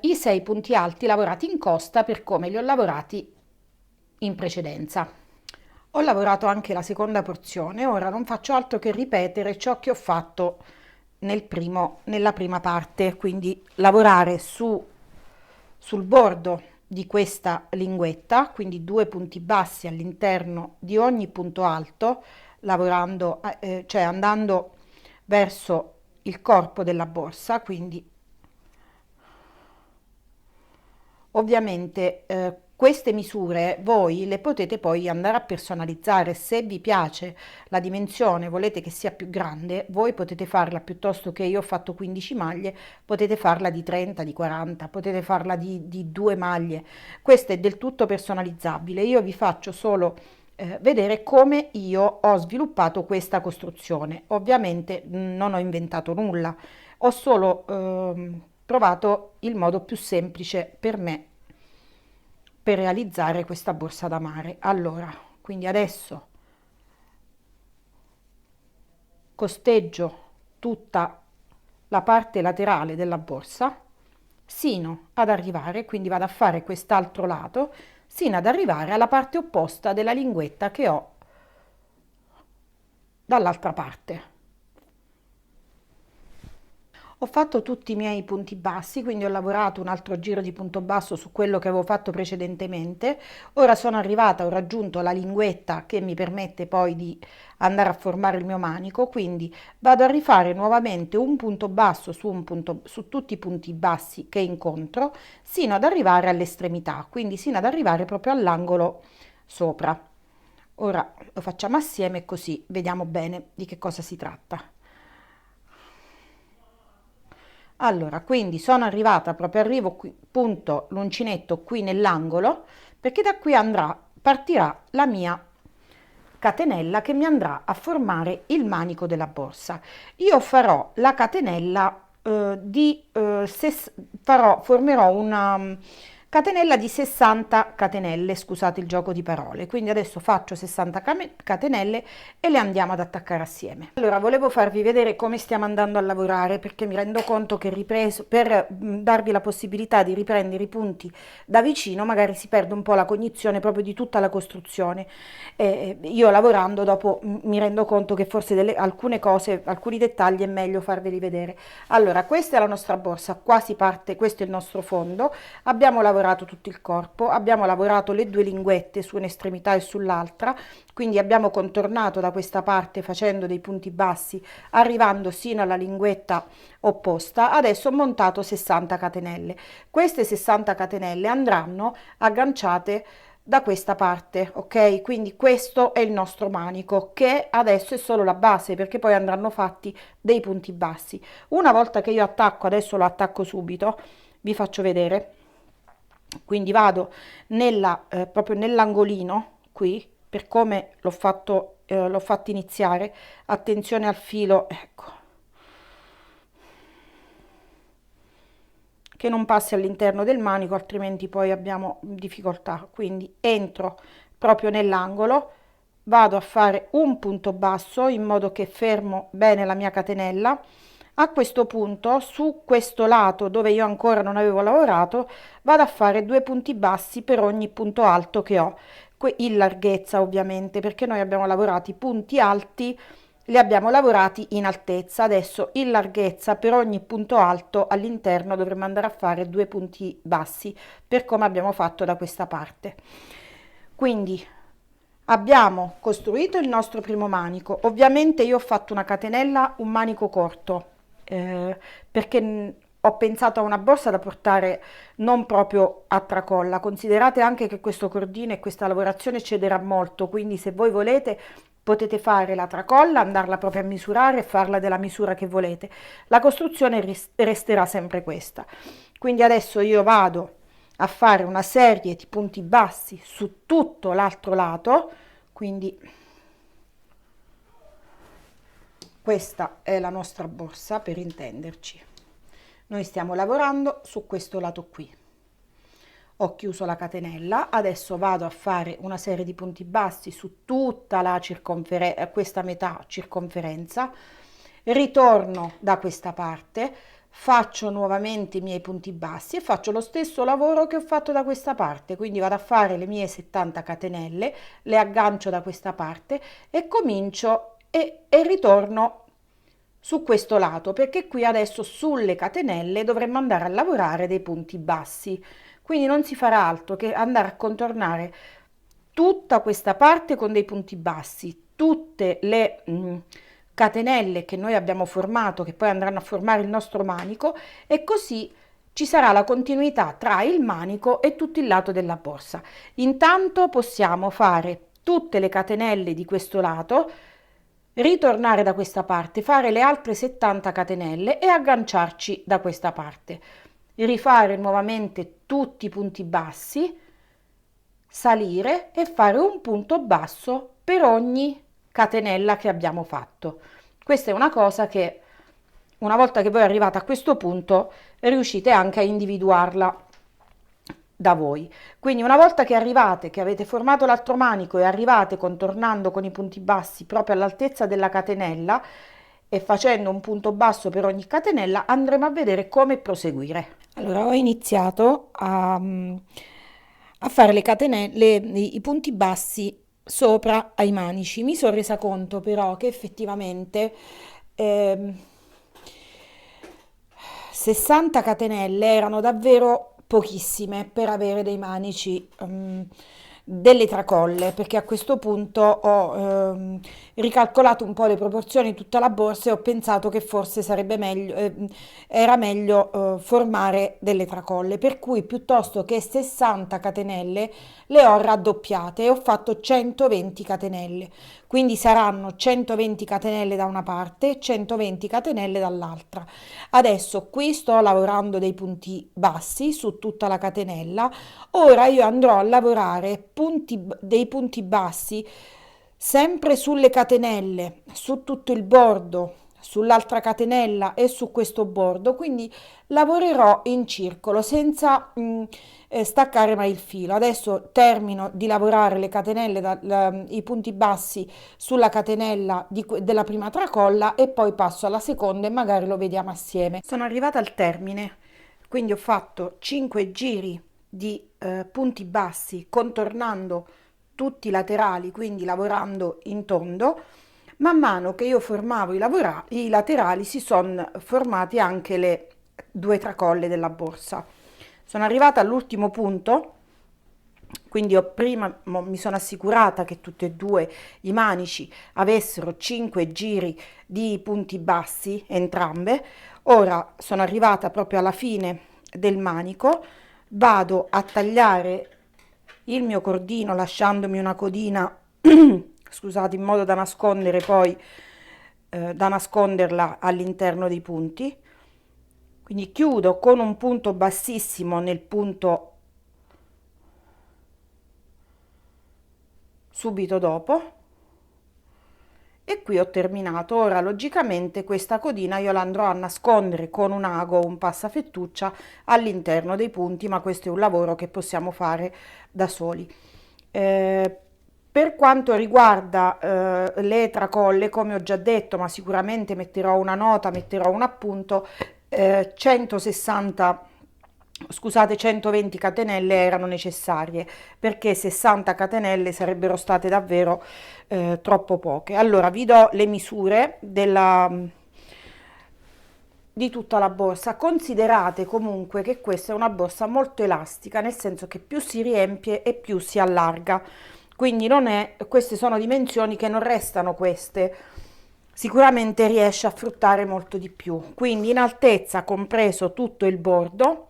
i 6 punti alti lavorati in costa per come li ho lavorati in precedenza. Ho lavorato anche la seconda porzione, ora non faccio altro che ripetere ciò che ho fatto nella prima parte, quindi lavorare sul bordo di questa linguetta, quindi 2 punti bassi all'interno di ogni punto alto, lavorando, cioè andando verso il corpo della borsa, quindi ovviamente queste misure voi le potete poi andare a personalizzare. Se vi piace la dimensione, volete che sia più grande, voi potete farla, piuttosto che io ho fatto 15 maglie, potete farla di 30, di 40, potete farla di 2 maglie. Questo è del tutto personalizzabile. Io vi faccio solo vedere come io ho sviluppato questa costruzione. Ovviamente non ho inventato nulla, ho solo trovato il modo più semplice per me per realizzare questa borsa da mare. Allora, quindi adesso costeggio tutta la parte laterale della borsa sino ad arrivare, quindi vado a fare quest'altro lato, sino ad arrivare alla parte opposta della linguetta che ho dall'altra parte. ho fatto tutti i miei punti bassi, quindi ho lavorato un altro giro di punto basso su quello che avevo fatto precedentemente. Ora sono arrivata, ho raggiunto la linguetta che mi permette poi di andare a formare il mio manico, quindi vado a rifare nuovamente un punto basso su, su tutti i punti bassi che incontro, sino ad arrivare all'estremità, quindi sino ad arrivare proprio all'angolo sopra. Ora lo facciamo assieme così vediamo bene di che cosa si tratta. Allora, quindi sono arrivata, proprio arrivo qui, punto l'uncinetto qui nell'angolo, perché da qui partirà la mia catenella che mi andrà a formare il manico della borsa. Io farò la catenella formerò una catenella di 60 catenelle, scusate il gioco di parole. Quindi adesso faccio 60 catenelle e le andiamo ad attaccare assieme. Allora, volevo farvi vedere come stiamo andando a lavorare, perché mi rendo conto che per darvi la possibilità di riprendere i punti da vicino, magari si perde un po' la cognizione proprio di tutta la costruzione. Io lavorando dopo mi rendo conto che forse alcune cose, alcuni dettagli è meglio farveli vedere. Allora, questa è la nostra borsa, qua si parte, questo è il nostro fondo, abbiamo lavorato tutto il corpo, abbiamo lavorato le due linguette su un'estremità e sull'altra, quindi abbiamo contornato da questa parte facendo dei punti bassi, arrivando sino alla linguetta opposta. Adesso ho montato 60 catenelle. Queste 60 catenelle andranno agganciate da questa parte, ok? Quindi questo è il nostro manico, che adesso è solo la base, perché poi andranno fatti dei punti bassi. Una volta che io attacco, adesso lo attacco subito, vi faccio vedere. Quindi vado proprio nell'angolino qui, per come l'ho fatto iniziare. Attenzione al filo, ecco, che non passi all'interno del manico, altrimenti poi abbiamo difficoltà. Quindi entro proprio nell'angolo, vado a fare un punto basso in modo che fermo bene la mia catenella. A questo punto, su questo lato dove io ancora non avevo lavorato, vado a fare due punti bassi per ogni punto alto che ho, in larghezza ovviamente, perché noi abbiamo lavorato i punti alti, li abbiamo lavorati in altezza. Adesso in larghezza per ogni punto alto all'interno dovremmo andare a fare due punti bassi, per come abbiamo fatto da questa parte. Quindi abbiamo costruito il nostro primo manico. Ovviamente io ho fatto una catenella, un manico corto, perché ho pensato a una borsa da portare non proprio a tracolla. Considerate anche che questo cordino e questa lavorazione cederà molto, quindi se voi volete potete fare la tracolla, andarla proprio a misurare e farla della misura che volete. La costruzione resterà sempre questa. Quindi adesso io vado a fare una serie di punti bassi su tutto l'altro lato, quindi questa è la nostra borsa, per intenderci. Noi stiamo lavorando su questo lato qui. Ho chiuso la catenella, adesso vado a fare una serie di punti bassi su tutta la circonferenza, questa metà circonferenza, ritorno da questa parte, faccio nuovamente i miei punti bassi e faccio lo stesso lavoro che ho fatto da questa parte, quindi vado a fare le mie 70 catenelle, le aggancio da questa parte e comincio e ritorno su questo lato, perché qui adesso sulle catenelle dovremmo andare a lavorare dei punti bassi. Quindi non si farà altro che andare a contornare tutta questa parte con dei punti bassi, tutte le catenelle che noi abbiamo formato, che poi andranno a formare il nostro manico, e così ci sarà la continuità tra il manico e tutto il lato della borsa. Intanto possiamo fare tutte le catenelle di questo lato, ritornare da questa parte, fare le altre 70 catenelle e agganciarci da questa parte, rifare nuovamente tutti i punti bassi, salire e fare un punto basso per ogni catenella che abbiamo fatto. Questa è una cosa che una volta che voi arrivate a questo punto riuscite anche a individuarla da voi. Quindi una volta che arrivate, che avete formato l'altro manico e arrivate contornando con i punti bassi proprio all'altezza della catenella e facendo un punto basso per ogni catenella, andremo a vedere come proseguire. Allora, ho iniziato a fare le catenelle, i punti bassi sopra ai manici. Mi sono resa conto però che effettivamente 60 catenelle erano davvero pochissime per avere dei manici, delle tracolle, perché a questo punto ho ricalcolato un po' le proporzioni di tutta la borsa e ho pensato che forse sarebbe meglio, era meglio formare delle tracolle, per cui piuttosto che 60 catenelle le ho raddoppiate e ho fatto 120 catenelle, quindi saranno 120 catenelle da una parte e 120 catenelle dall'altra. Adesso qui sto lavorando dei punti bassi su tutta la catenella. Ora io andrò a lavorare dei punti bassi sempre sulle catenelle, su tutto il bordo, sull'altra catenella e su questo bordo, quindi lavorerò in circolo senza staccare mai il filo. Adesso termino di lavorare le catenelle, i punti bassi sulla catenella della prima tracolla e poi passo alla seconda e magari lo vediamo assieme. Sono arrivata al termine, quindi ho fatto 5 giri di punti bassi contornando tutti i laterali, quindi lavorando in tondo. Man mano che io formavo i laterali si sono formati anche le due tracolle della borsa. Sono arrivata all'ultimo punto, quindi prima mi sono assicurata che tutti e due i manici avessero 5 giri di punti bassi, entrambe. Ora sono arrivata proprio alla fine del manico, vado a tagliare il mio cordino lasciandomi una codina scusate, in modo da nascondere poi da nasconderla all'interno dei punti. Quindi chiudo con un punto bassissimo nel punto subito dopo e qui ho terminato. Ora logicamente questa codina io la andrò a nascondere con un ago o un passafettuccia all'interno dei punti, ma questo è un lavoro che possiamo fare da soli. Per quanto riguarda le tracolle, come ho già detto, ma sicuramente metterò una nota, metterò un appunto, 120 catenelle erano necessarie perché 60 catenelle sarebbero state davvero troppo poche. Allora vi do le misure di tutta la borsa. Considerate comunque che questa è una borsa molto elastica, nel senso che più si riempie e più si allarga, quindi queste sono dimensioni che non restano queste, sicuramente riesce a fruttare molto di più. Quindi in altezza, compreso tutto il bordo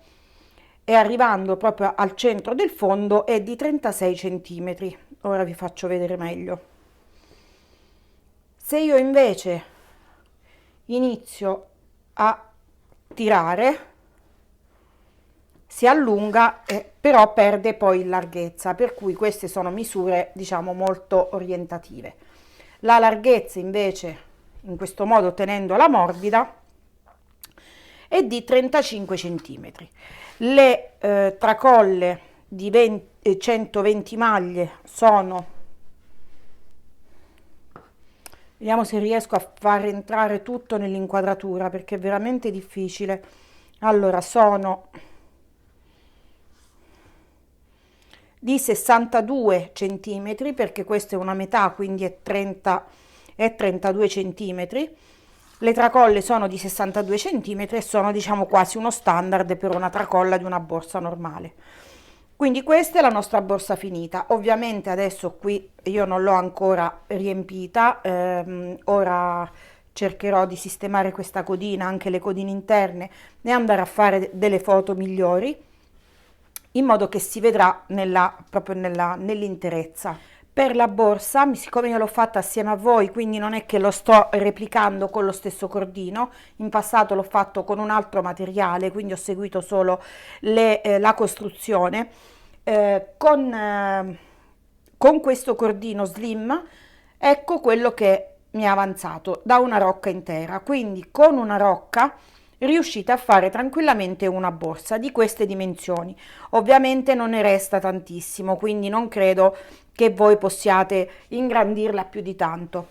e arrivando proprio al centro del fondo, è di 36 centimetri. Ora vi faccio vedere meglio. Se io invece inizio a tirare, si allunga, però perde poi in larghezza, per cui queste sono misure, diciamo, molto orientative. La larghezza invece, in questo modo tenendola morbida, è di 35 centimetri. Le tracolle di 120 maglie sono, vediamo se riesco a far entrare tutto nell'inquadratura perché è veramente difficile. Allora, sono di 62 centimetri perché questa è una metà, quindi è 32 centimetri. Le tracolle sono di 62 centimetri e sono, diciamo, quasi uno standard per una tracolla di una borsa normale. Quindi questa è la nostra borsa finita. Ovviamente adesso qui io non l'ho ancora riempita, ora cercherò di sistemare questa codina, anche le codine interne, e andare a fare delle foto migliori, in modo che si vedrà proprio nell'interezza. Per la borsa, siccome io l'ho fatta assieme a voi, quindi non è che lo sto replicando con lo stesso cordino, in passato l'ho fatto con un altro materiale, quindi ho seguito solo la costruzione, con questo cordino slim, ecco quello che mi è avanzato da una rocca intera, quindi con una rocca riuscite a fare tranquillamente una borsa di queste dimensioni. Ovviamente non ne resta tantissimo, quindi non credo che voi possiate ingrandirla più di tanto.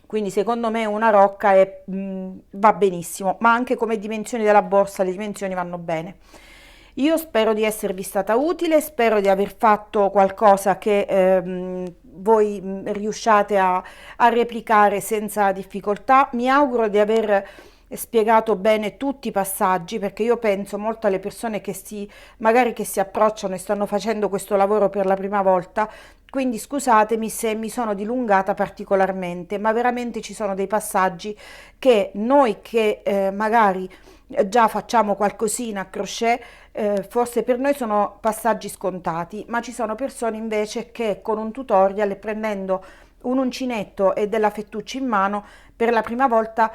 Quindi secondo me una rocca va benissimo, ma anche come dimensioni della borsa le dimensioni vanno bene. Io spero di esservi stata utile, spero di aver fatto qualcosa che voi riusciate a replicare senza difficoltà. Mi auguro di aver spiegato bene tutti i passaggi, perché io penso molto alle persone che magari che si approcciano e stanno facendo questo lavoro per la prima volta. Quindi scusatemi se mi sono dilungata particolarmente, ma veramente ci sono dei passaggi che noi che magari già facciamo qualcosina a crochet, forse per noi sono passaggi scontati, ma ci sono persone invece che con un tutorial e prendendo un uncinetto e della fettuccia in mano per la prima volta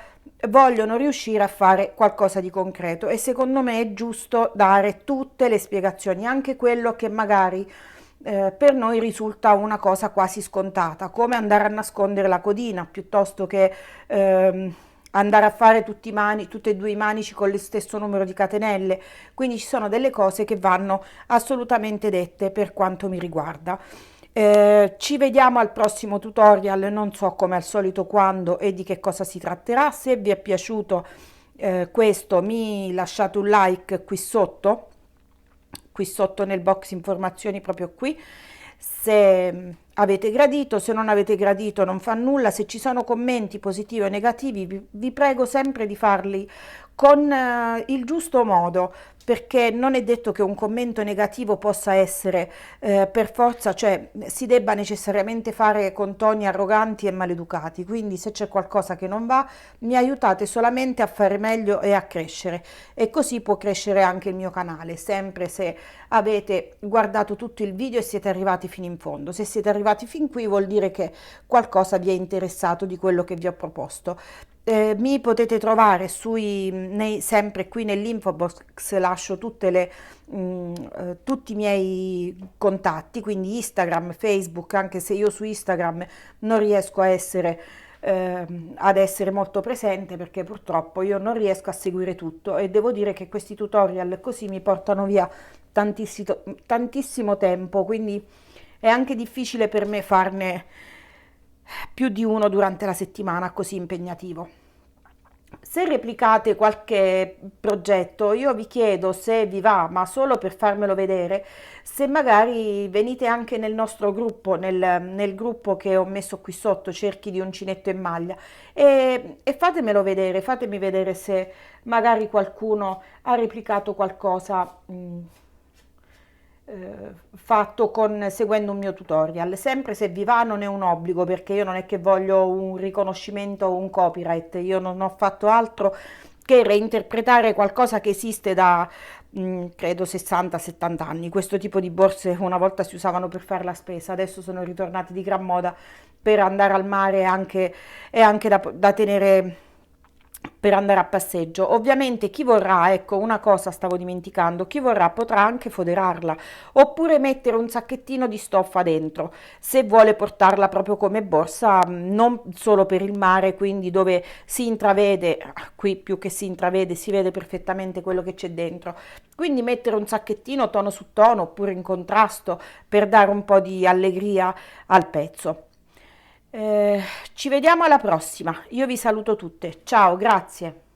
vogliono riuscire a fare qualcosa di concreto, e secondo me è giusto dare tutte le spiegazioni, anche quello che magari per noi risulta una cosa quasi scontata, come andare a nascondere la codina piuttosto che andare a fare tutti e due i manici con lo stesso numero di catenelle. Quindi ci sono delle cose che vanno assolutamente dette per quanto mi riguarda. Ci vediamo al prossimo tutorial, non so come al solito quando e di che cosa si tratterà. Se vi è piaciuto questo, mi lasciate un like qui sotto nel box informazioni, proprio qui, se avete gradito. Se non avete gradito non fa nulla, se ci sono commenti positivi o negativi vi prego sempre di farli con il giusto modo, perché non è detto che un commento negativo possa essere per forza, cioè si debba necessariamente fare con toni arroganti e maleducati. Quindi se c'è qualcosa che non va, mi aiutate solamente a fare meglio e a crescere, e così può crescere anche il mio canale, sempre se avete guardato tutto il video e siete arrivati fino in fondo. Se siete arrivati fin qui vuol dire che qualcosa vi è interessato di quello che vi ho proposto. Mi potete trovare sempre qui nell'info box, lascio tutti i miei contatti, quindi Instagram, Facebook, anche se io su Instagram non riesco ad essere molto presente, perché purtroppo io non riesco a seguire tutto, e devo dire che questi tutorial così mi portano via tantissimo tempo, quindi è anche difficile per me farne più di uno durante la settimana così impegnativo. Se replicate qualche progetto, io vi chiedo, se vi va, ma solo per farmelo vedere, se magari venite anche nel nostro gruppo, nel gruppo che ho messo qui sotto, Cerchi di Uncinetto e Maglia, e fatemi vedere se magari qualcuno ha replicato qualcosa fatto seguendo un mio tutorial. Sempre, se vi va, non è un obbligo, perché io non è che voglio un riconoscimento o un copyright, io non ho fatto altro che reinterpretare qualcosa che esiste da credo 60-70 anni. Questo tipo di borse una volta si usavano per fare la spesa, adesso sono ritornati di gran moda per andare al mare, e anche da tenere per andare a passeggio. Ovviamente chi vorrà, ecco, una cosa stavo dimenticando, chi vorrà potrà anche foderarla, oppure mettere un sacchettino di stoffa dentro, se vuole portarla proprio come borsa, non solo per il mare, quindi dove si intravede, qui più che si intravede, si vede perfettamente quello che c'è dentro. Quindi mettere un sacchettino tono su tono, oppure in contrasto, per dare un po' di allegria al pezzo. Ci vediamo alla prossima. Io vi saluto tutte. Ciao, grazie.